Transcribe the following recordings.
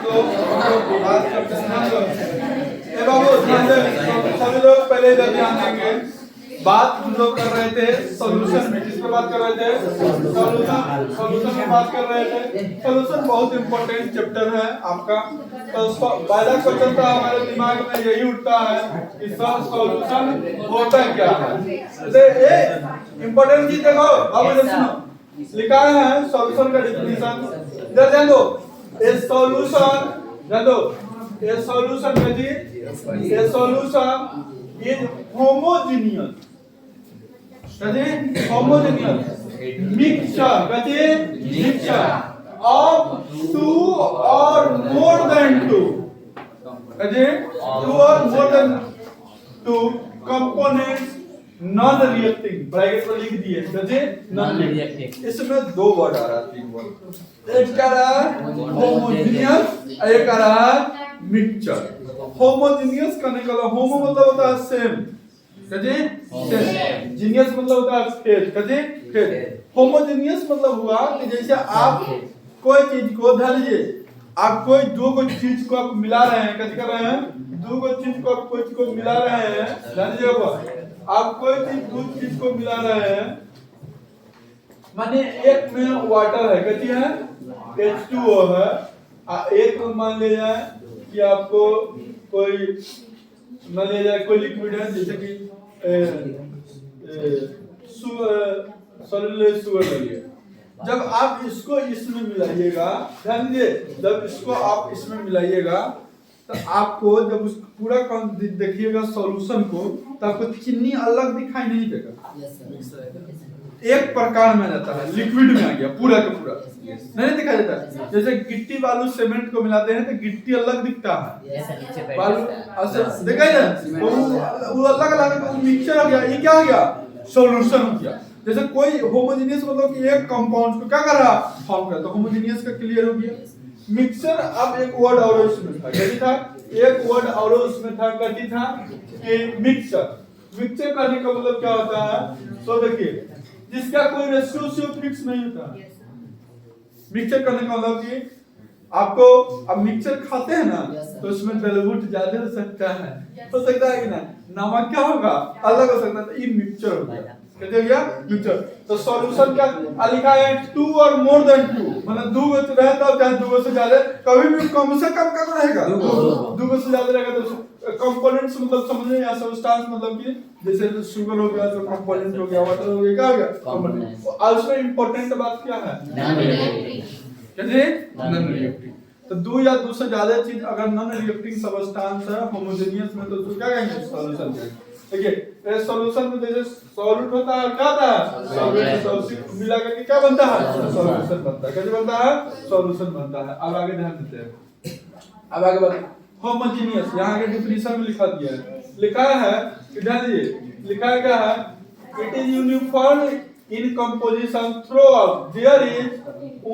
तो बात करते हैं। ए बाबू ध्यान दे, सभी लोग पहले इधर ध्यान देंगे। बात हम लोग कर रहे थे सॉल्यूशन में, किस पे बात कर रहे थे? सॉल्यूशन में बात कर रहे थे। सॉल्यूशन बहुत इंपॉर्टेंट चैप्टर है आपका। तो पहला क्वेश्चन तो हमारे दिमाग में यही उठता है कि सॉल्यूशन होता क्या है। ये इंपॉर्टेंट चीज देखो बाबू, इधर सुनो, लिखा है सॉल्यूशन का डेफिनेशन। इधर ध्यान दो, ए सॉल्यूशन, ध्यान दो, ए सॉल्यूशन का जी, a solution is homogeneous, homogeneous mixture of two or more than two components non-reacting, bracket में लिख दिए non-reacting। इसमें दो वर्ड आ रहा है, तीन वर्ड, एक क्या रहा है होमोजेनियस, एक आ रहा है मिक्सचर। होमोजेनियस करने का होमो मतलब होता है सेम, जीनियस मतलब होता है खेत, खेत। होमोजेनियस मतलब हुआ कि जैसे आप कोई चीज को, ध्यान दीजिए, आप कोई दो को चीज को आप मिला रहे हैं, कैसे कर रहे हैं? दो को चीज को आप कोई चीज को मिला रहे हैं, ध्यान दीजिए, आप कोई चीज दो चीज को मिला रहे हैं, माने एक में वाटर है, कैसी है H2O है, एक में मान लिया जाए कि आपको कोई, मान लिया जाए कोई लिक्विड है, जैसे कि सॉलिड शुगर लगे। जब आप इसको इसमें मिलाइएगा, ध्यान दीजिए, जब इसको आप इसमें मिलाइएगा तो आपको जब उस पूरा देखिएगा सॉल्यूशन को, तो आपको चीनी अलग दिखाई नहीं देगा, एक प्रकार में रहता है, लिक्विड में आ गया पूरा का पूरा, नहीं दिखाई देता। जैसे गिट्टी बालू सीमेंट को मिलाते हैं तो गिट्टी अलग दिखता है, बालू ऐसे देखा जाए, वो अलग अलग मिक्सचर हो गया, ये क्या हो गया? सॉल्यूशन हो गया। जैसे कोई होमोजेनियस मतलब कि एक कंपाउंड को क्या कर रहा फॉर्म करता, होमोजेनियस का क्लियर हो गया। मिक्सचर, अब एक वर्ड और उसमें था, क्या था? एक वर्ड और उसमें था, क्या था कि मिक्सचर। मिक्सचर करने का मतलब क्या होता है? तो देखिए, जिसका कोई रेशियो फिक्स नहीं होता। मिक्सचर करने का मतलब कि आपको, अब मिक्सचर खाते हैं ना, तो उसमें बेलबुट ज्यादा हो सकता है कि ना, नमक क्या होगा अलग हो सकता है, तो ये मिक्सचर हो गया, कहते हैं मिक्सचर। तो सॉल्यूशन क्या लिखा है? To or more than to, मतलब दो गो रहता है, चाहे दो से ज्यादा, कभी भी कम से कम क्या रहेगा, दो गो से ज्यादा रहेगा। तो कंपोनेंट्स मतलब समझे, या सब्सटेंस मतलब कि जैसे शुगर हो गया तो कंपोनेंट हो गया, वाटर हो गया, क्या हो गया कंपोनेंट। और उसमें इंपॉर्टेंट बात क्या है? Non reactive. तो दो या दो से ज्यादा चीज अगर नॉन रिएक्टिव सब्सटेंस है होमोजेनियस में, तो क्या कहेंगे? सॉल्यूशन। देखिए सॉल्यूशन में जैसे सॉल्यूट होता है, क्या होता है? सॉल्यूट मिला करके क्या बनता है? सॉल्यूशन बनता है। कैसे बनता है? सॉल्यूशन बनता है। अब आगे ध्यान देते हैं, अब आगे बढ़ते हैं। होमोजेनियस यहाँ के डेफिनेशन में लिखा दिया है, लिखा है कि ध्यान दीजिए, लिखा है क्या है? It is uniform in composition throughout. There is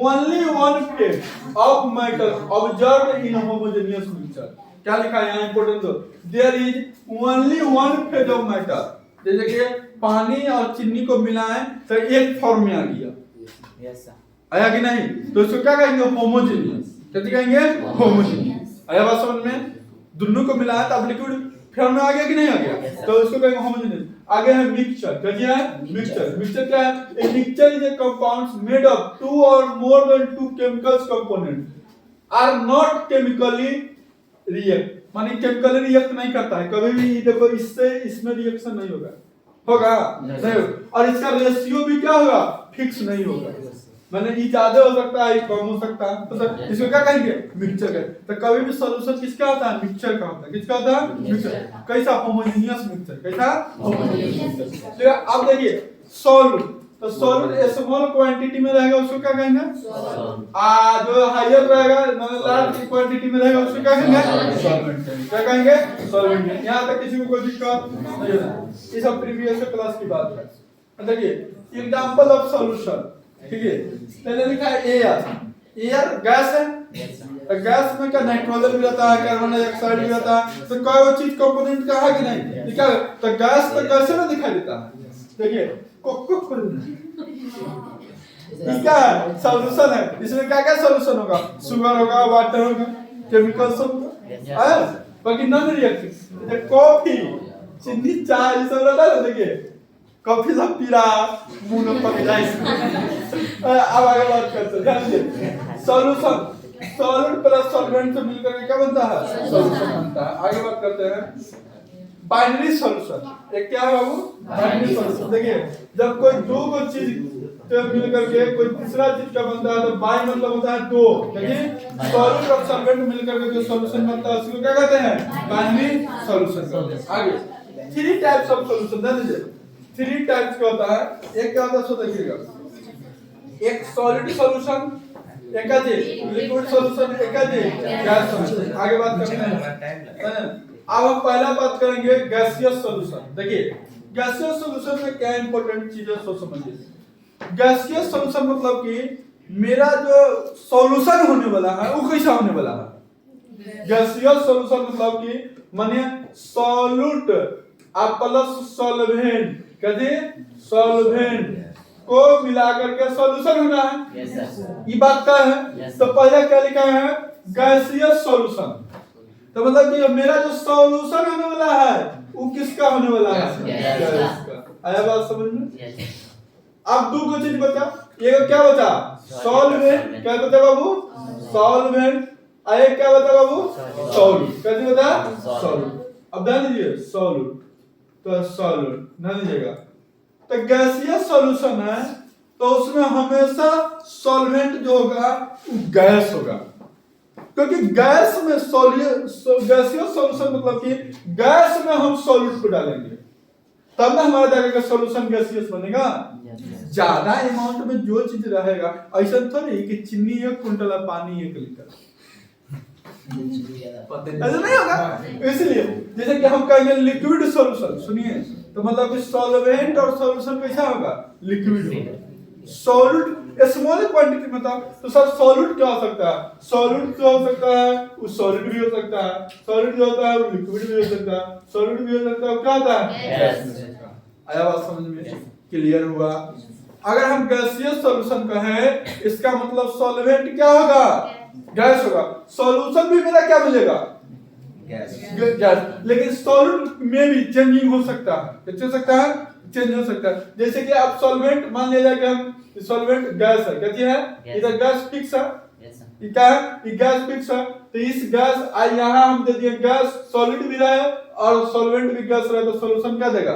only one phase of matter observed in homogeneous mixture. क्या लिखा है यहाँ? इंपोर्टेंट दो, there is only one phase of matter। जैसे कि पानी और चीनी को मिलाएं तो एक फॉर्म में आ गया, आया कि नहीं? तो इसको क्या कहेंगे? होमोजेनियस। कैसे कहेंगे? होमोजेनियस। आया बात समझ में? दोनों को मिलाया तो अब लिक्विड फॉर्म में आ गया कि नहीं आ गया? तो इसको कहेंगे होमोजेनियस। आगे है मिक्सचर। क्या है? मिक्सचर। मिक्सचर क्या है? A mixture is a compounds made of two or more than two chemicals component are not chemically react, माने केमिकली रिएक्ट नहीं करता है कभी भी। देखो इससे इसमें रिएक्शन नहीं होगा नहीं होगा। और इसका रेशियो भी क्या होगा? फिक्स नहीं होगा, माने ये ज्यादा हो सकता है, कम हो सकता है। तो इसको क्या कहेंगे? मिक्सचर। तो कभी भी सॉल्यूशन किसका होता है? मिक्सचर का होता है। किसका होता है? मिक्सचर। कैसा? Homogeneous mixture. कैसा? Homogeneous mixture. तो अब देखिए सॉल्यूट, तो सॉल्यूट स्मॉल क्वांटिटी में रहेगा, उसको क्या कहेंगे? जो हायर रहेगा, मतलब लार्ज क्वांटिटी में रहेगा, उसको क्या कहेंगे? सॉल्वेंट। क्या कहेंगे? सॉल्वेंट। यहाँ तक किसी को कोई दिक्कत नहीं है, ये सब प्रीवियस क्लास की बात है। देखिए एग्जांपल ऑफ सॉल्यूशन, ठीक है? पहले लिखा है एयर। एयर गैस है, तो गैस में क्या नाइट्रोजन भी रहता है, कार्बन डाइऑक्साइड भी रहता है। तो कोई वो चीज कंपोनेंट का है कि नहीं? लिखा है। तो गैस तो कैसे ना दिखाई देता है? देखिए क्या है? सॉल्यूशन है। इसमें क्या क्या सॉल्यूशन होगा? शुगर होगा, वाटर होगा, केमिकल सब है, बाकी नॉन रिएक्टिव। कॉफी, चीनी, चाय ये सब रहता है, देखिए कॉफी सब पी रहा, मुंह में पक जाए। अब आगे बात करते हैं, ध्यान दीजिए। सॉल्यूशन, सॉल्यूट प्लस सॉल्वेंट से मिलकर के क्या बनता है? सॉल्यूशन बनता है। आगे बात करते हैं बाइनरी सॉल्यूशन। एक क्या है बाबू? Binary solution. देखिए जब कोई दो को चीज से मिलकर के कोई तीसरा चीज का बनता है तो बाई मतलब होता है दो। देखिए सॉल्यूट और सॉल्वेंट मिलकर के जो सॉल्यूशन बनता है उसको क्या कहते हैं? बाइनरी सॉल्यूशन कहते हैं। आगे 3 टाइप्स ऑफ सॉल्यूशन ध्यान दीजिए। 3 टाइप्स का होता है। एक क्या होता है सो देखिएगा, एक सॉलिड सॉल्यूशन, एक है जी लिक्विड सॉल्यूशन, एक है जी गैस सॉल्यूशन। आगे बात करते हैं। अब हम पहला बात करेंगे गैसियस सॉल्यूशन। देखिए गैसियस सॉल्यूशन में क्या इंपॉर्टेंट चीजें सो समझिए। गैसियस सॉल्यूशन मतलब कि मेरा जो सॉल्यूशन होने वाला है वो कैसा होने वाला है? गैसियस सॉल्यूशन मतलब कि माने सॉल्यूट और प्लस सॉल्वेंट, कहते सॉल्वेंट को मिलाकर के सॉल्यूशन होना है। ये बात क्या है? तो पहले क्या लिखा है? Gaseous solution. तो मतलब कि मेरा जो सॉल्यूशन होने वाला है वो किसका होने वाला है? गैस का। आया बात समझ में? अब दो को चीज बचा, एक क्या बचा? सॉल्वेंट। क्या बचा बाबू? सॉल्वेंट। एक क्या बचा बाबू? सॉल्यूट। कैसे बता? सॉल्यूट। अब ध्यान दीजिए सॉल्यूट तो सॉल्यूट ध्यान दीजिएगा। तो गैसियस सॉल्यूशन है तो उसमें हमेशा सॉल्वेंट जो होगा वो गैस होगा, क्योंकि गैस में गैसियस सॉल्यूशन मतलब कि गैस में हम सॉल्यूट को डालेंगे तब ना हमारा जाकर का सॉल्यूशन गैसियस बनेगा। ज्यादा अमाउंट में जो चीज रहेगा, ऐसा थोड़ी कि चीनी 1 क्विंटल और पानी 1 लीटर, ऐसा नहीं होगा। इसलिए जैसे कि हम कहेंगे लिक्विड सॉल्यूशन, सुनिए तो मतलब कि सॉल्वेंट और सॉल्यूशन कैसा होगा? लिक्विड होगा। सॉल्यूट स्मॉल क्वांटिटी में था तो सर सॉल्यूट क्या हो सकता है? सॉल्यूट क्या हो सकता है? वो सॉलिड भी हो सकता है, सॉलिड जो होता है वो लिक्विड भी हो सकता है, सॉलिड भी हो सकता है क्या होता है? गैस में सकता है। आया बात समझ में? क्लियर हुआ? अगर हम गैसियस सॉल्यूशन कहें इसका मतलब सॉल्वेंट क्या होगा? गैस होगा। सॉल्यूशन भी मेरा क्या मिलेगा? गैस। लेकिन सॉल्यूट में भी चेंजिंग हो सकता है। क्या हो सकता है? चेंज हो सकता है। जैसे कि आप सॉल्वेंट मान लीजिए कि हम सॉल्वेंट गैस है, कहती है इधर गैस फिक्स है, ये क्या है? ये गैस फिक्स है। तो इस गैस यहाँ हम दे दिए गैस, सॉलिड भी रहे और सॉल्वेंट भी गैस रहे तो सॉल्यूशन क्या देगा?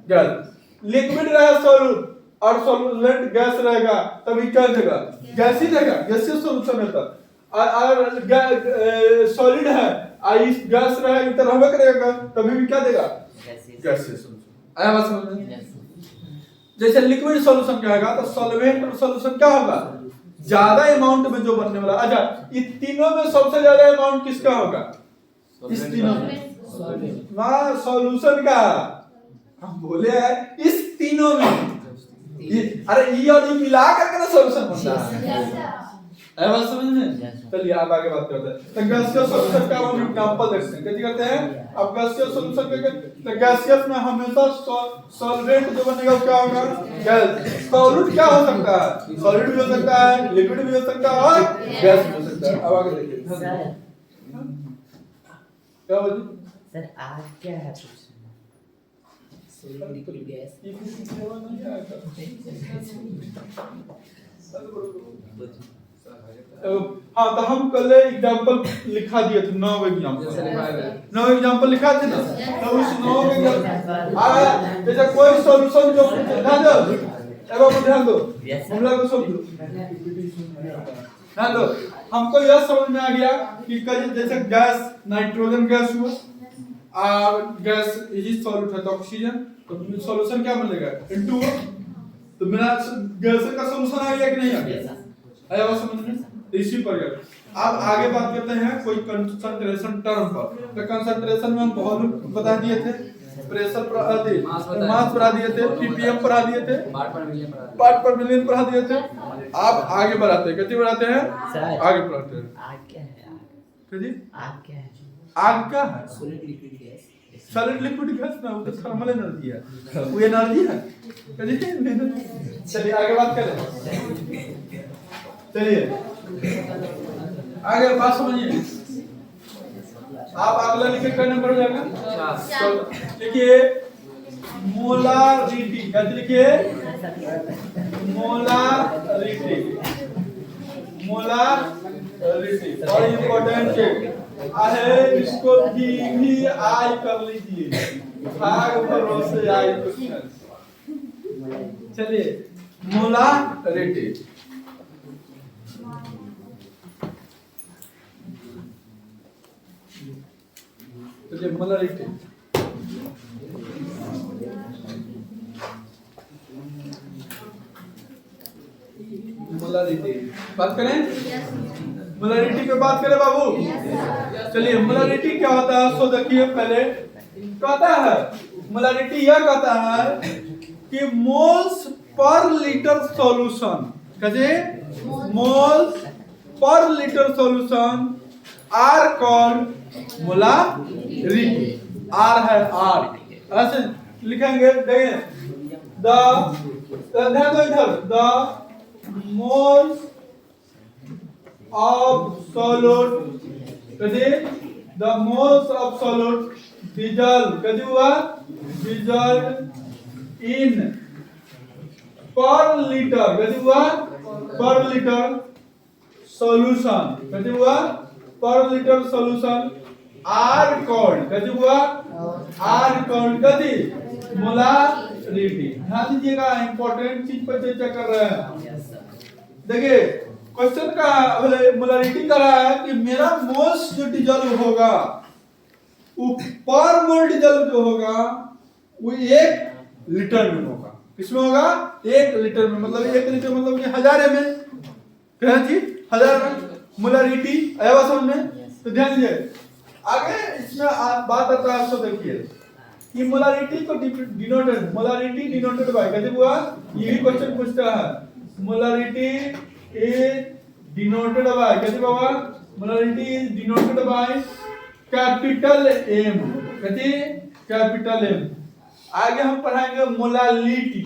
गैस। लिक्विड रहे सॉल्यूट और सॉल्वेंट गैस रहेगा तभी क्या देगा? गैस ही देगा। गैसियस सॉल्यूशन है। और सॉलिड है इस गैस रहे इधर हवा करेगा तभी भी क्या देगा? Gaseous solution. आया बात समझ में? जैसे लिक्विड सॉल्यूशन क्या होगा तो सॉल्वेंट और सॉल्यूशन क्या होगा? ज्यादा अमाउंट में जो बनने वाला। अच्छा ये तीनों में सबसे ज्यादा अमाउंट किसका होगा? इस तीनों में ना सॉल्यूशन का हम बोले हैं इस तीनों में अरे ये और ये मिला करके ना सॉल्यूशन बनता है। है बात समझ में? चलिए आप आगे बात करते हैं। तो गैसियस सॉल्यूशन का हम एग्जांपल देखते हैं। कैसे करते हैं? अब गैसियस सॉल्यूशन के तो गैसियस में हमेशा सॉल्वेंट जो बनेगा क्या होगा? गैस। सॉल्यूट क्या हो सकता है? सॉलिड भी हो सकता है, लिक्विड भी हो सकता है और गैस भी हो सकता है। अब आगे देखिए क्या बोलिए सर आज क्या है? सॉलिड लिक्विड गैस हाँ तो हम कल एग्जांपल लिखा दिए थे 9 एग्जांपल लिखा थे ना। तो उस 9 एग्जांपल जैसे कोई सॉल्यूशन जो ध्यान दो ध्यान दो हम लोग को समझो ध्यान दो। हमको यह समझ में आ गया कि जैसे गैस नाइट्रोजन गैस हुआ और गैस यही सॉल्यूट है तो ऑक्सीजन तो सॉल्यूशन क्या मिलेगा? N2 तो मेरा गैस का सॉल्यूशन आ गया कि नहीं आ गया? आया बात समझ में? इसी पर अब आगे बात करते हैं कोई कंसंट्रेशन टर्म पर। तो कंसंट्रेशन में हम वॉल्यूम बता दिए थे, प्रेशर पर मास बढ़ा दिए थे, ppm बढ़ा दिए थे, पार्ट पर मिलियन बढ़ा दिए थे। आप आगे बढ़ाते हैं, कैसे बढ़ाते हैं? आगे बढ़ाते हैं। आग क्या है? क्या जी? आग क्या है? आग क्या है? Solid liquid gas. Solid liquid gas ना वो तो थर्मल एनर्जी है, वो एनर्जी है। चलिए आगे बात करें। चलिए आगे बात समझिए। आप अगला लिखे क्या नंबर हो जाएगा? देखिए मोलारिटी, क्या लिखिए? मोलारिटी, मोलारिटी और इम्पोर्टेंट है, इसको भी आई कर लीजिए, भाग भरोसे आई क्वेश्चन। चलिए मोलारिटी, चलिए मोलारिटी, मोलारिटी बात करें, मोलारिटी पे बात करें बाबू। चलिए मोलारिटी क्या होता है, सो देखिए पहले कहता है मोलारिटी यह कहता है कि मोल्स पर लीटर सॉल्यूशन, कैसे moles per litre solution are called molarity, R है आर, ऐसे लिखेंगे। देखिए ध्यान दो इधर, द moles of solid, कभी the moles of solid dissolve, कभी हुआ dissolve in per liter, कभी हुआ per liter solution, कभी हुआ per liter solution are called, कभी हुआ are called कभी मोलारिटी। ध्यान दीजिएगा, इंपॉर्टेंट चीज पर चर्चा कर रहे हैं। देखिए क्वेश्चन का मोलारिटी कर रहा है कि मेरा मोल्स जो डिजॉल्व होगा वो पर मोल डिजॉल्व जो होगा वो 1 लीटर में होगा। किसमें होगा? 1 लीटर में, मतलब 1 लीटर मतलब कि 1000 ml, कहना जी 1000 ml मोलारिटी आया समझ में। तो ध्यान दीजिए आगे इसमें बात आता है, सो देखिए कि मोलारिटी को डिनोटेड, मोलारिटी डिनोटेड बाय, कैसे हुआ ये भी क्वेश्चन पूछता है। मोलारिटी इज डिनोटेड बाय, कैसे बाबा? Molarity is denoted by capital M, कैसे कैपिटल एम। आगे हम पढ़ाएंगे मोलालिटी,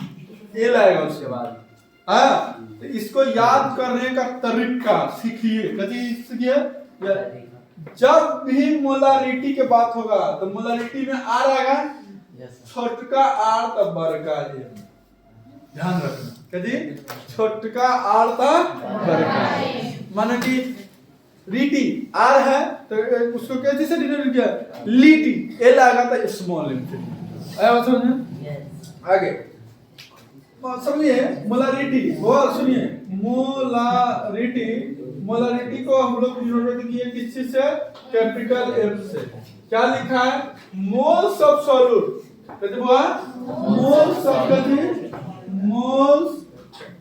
ये लाएगा उसके बाद। तो इसको याद करने का तरीका सीखिए, कैसे सीखिए। जब भी मोलारिटी के बात होगा तो मोलारिटी में आर आएगा, छोटका आर तब बड़का एम, ध्यान रखना। कदी छोटका आर तब बड़का, माने कि रीटी आर है तो उसको कैसे से डिनोट किया, लीटी एल आएगा तो स्मॉल एम। आया समझ में? आगे समझिए मोलारिटी, वो सुनिए मोलारिटी, मोलारिटी को हम लोग डिनोट किए किस चीज से? कैपिटल एम से। क्या लिखा है? मोल्स ऑफ सॉल्यूट, कैसे हुआ? मोल्स ऑफ कथी, मोल्स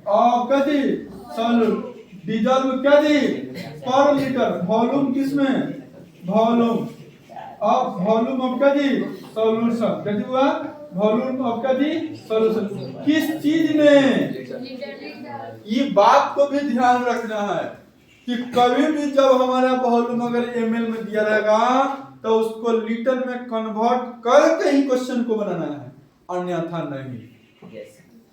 ऑफ कथी सॉल्यूट डिजॉल्व कथी पर लीटर, वॉल्यूम किसमें? वॉल्यूम ऑफ कथी सॉल्यूशन, कैसे हुआ? वॉल्यूम ऑफ कथी सॉल्यूशन, किस चीज में? ये बात को भी ध्यान रखना है कि कभी भी जब हमारा वॉल्यूम अगर ml में दिया रहेगा तो उसको लीटर में कन्वर्ट करके ही क्वेश्चन को बनाना है, अन्यथा नहीं।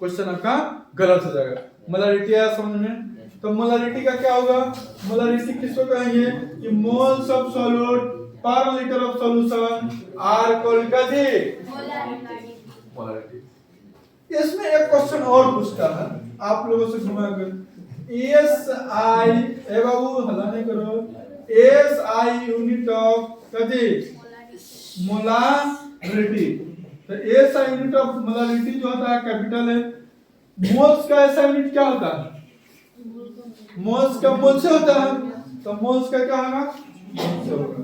क्वेश्चन आपका गलत हो जाएगा। मोलारिटी आया समझ में? तो मोलारिटी का क्या होगा? मोलारिटी किसको कहेंगे कि moles of solute per litre of solution are called molarity. इसमें एक क्वेश्चन और पूछता है आप लोगों से घुमा कर, एस आई, ए बाबू हल्ला नहीं करो, एस आई यूनिट ऑफ कथी मोलारिटी। तो S I unit of molarity जो होता है कैपिटल है। मोल्स का एस आई यूनिट क्या होता है? मोल्स का मोल से होता है, तो मोल्स का क्या होगा? मोल से होगा।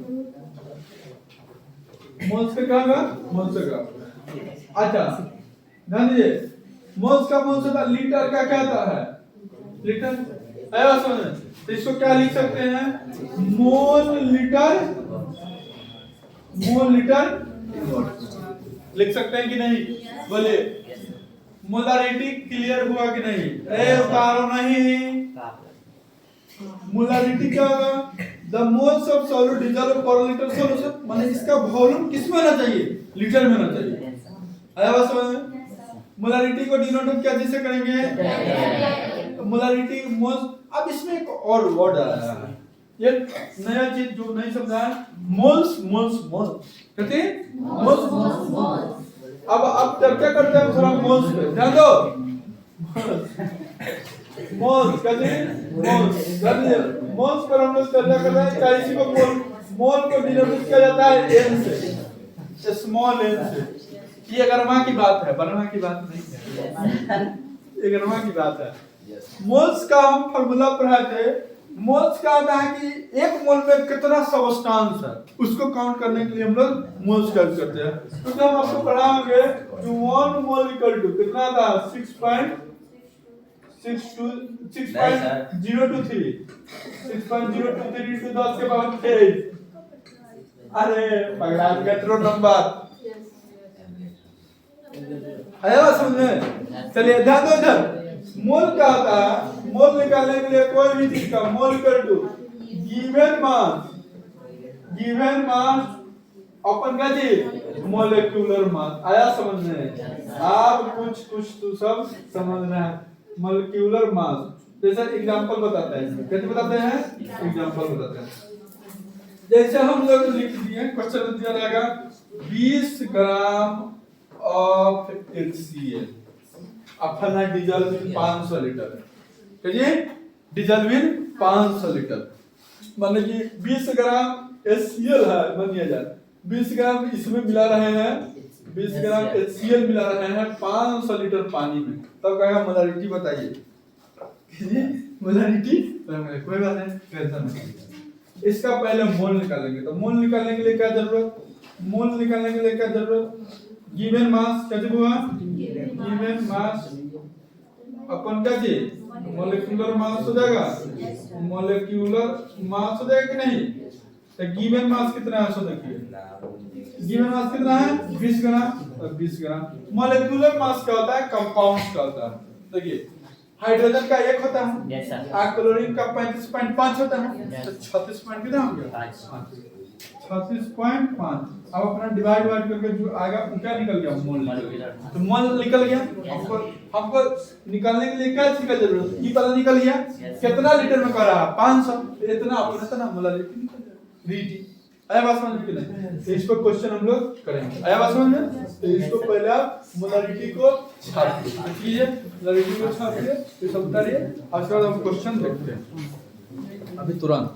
मोल्स का क्या होगा? मोल से का। अच्छा ध्यान दीजिए, मोल्स का मोल से होता, लीटर का क्या होता है? लीटर आया समझ? तो इसको क्या लिख सकते हैं? मोल लीटर, मोल लीटर लिख सकते हैं कि नहीं? बोलिए मोलारिटी क्लियर हुआ कि नहीं? ए उतारो नहीं। मोलारिटी क्या होगा? The moles of solute dissolve पर लीटर सॉल्यूशन, माने इसका वॉल्यूम किस में होना चाहिए? लीटर में होना चाहिए। आया बात समझ? मोलारिटी को डिनोट क्या जैसे करेंगे? Molarity moles. अब इसमें एक और वर्ड आया है, ये नया चीज जो नहीं समझा है, मोल्स मोल्स मोल्स कहते हैं मोल्स। अब चर्चा करते हैं थोड़ा मोल्स पे, ध्यान दो। मोल्स कहते हैं मोल्स, मोल्स पर हम लोग चर्चा कर रहे हैं। क्या इसी को मोल को डिनोमिनेट किया जाता है एन से, स्मॉल एन से। ये गरमा की बात है, बरमा की बात नहीं है, ये गरमा की बात है। मोल्स का हम फार्मूला पढ़ाए थे। मोल्स का आता है कि एक मोल में कितना सबस्टांस है, उसको काउंट करने के लिए हम लोग मोल्स काउंट करते हैं। तो जब हम आपको पढ़ाएंगे कि 1 मोल इक्वल टू कितना था, 6.023 6.023 into 10 के पावर 23। अरे पगला गया नंबर आया समझ में। चलिए ध्यान दो इधर। मोल का आता है, मोल निकालने के लिए कोई भी चीज का mole equal to given mass अपन का जी मोलेक्युलर मास। आया समझ में। आप कुछ तो सब समझना है। मोलेक्युलर मास जैसे एग्जांपल बताते हैं, कैसे बताते हैं, एग्जांपल बताते हैं। जैसे हम लोग लिख दिए, क्वेश्चन दिया जाएगा 20 ग्राम ऑफ HCl, अपना डीजल में 500 लीटर, कहिए डीजल में 500 लीटर, मान लीजिए 20 ग्राम HCl है, मानिए जाए 20 ग्राम इसमें मिला रहे हैं, 20 ग्राम HCl मिला रहे हैं 500 लीटर पानी में, तब कहेगा मोलारिटी बताइए। मोलारिटी कोई बात नहीं, टेंशन नहीं। इसका पहले मोल निकालेंगे। तो मोल निकालने के लिए क्या जरूरत, मोल निकालने के लिए क्या जरूरत, गिवन मास कैसे हुआ, गिवन मास अपन क्या चीज मोलेक्युलर मास हो जाएगा, मोलेक्युलर मास हो जाएगा कि नहीं। तो गिवन मास कितना है, सो देखिए गिवन मास कितना है 20 ग्राम और 20 ग्राम। मोलेक्युलर मास क्या होता है, कंपाउंड्स का होता है। देखिए हाइड्रोजन का 1 होता है, क्लोरीन का 35.5 होता है, तो 36 पॉइंट कितना हो गया, 36.5। अब अपना डिवाइड करके जो आएगा वो क्या निकल गया, मोल निकल गया। तो मोल निकल गया। हमको निकालने के लिए क्या चीज का जरूरत, ये पता निकल गया कितना लीटर में कर रहा है 500, इतना अपना इतना मोलारिटी निकल जाएगा। आया बात समझ में कि नहीं। तो इस पर क्वेश्चन हम लोग करेंगे। आया बात समझ में। तो इसको पहले आप मोलारिटी को छाप दीजिए, मोलारिटी को छाप दिए, तो सब उतारिए। आज के बाद हम क्वेश्चन देखते हैं अभी तुरंत।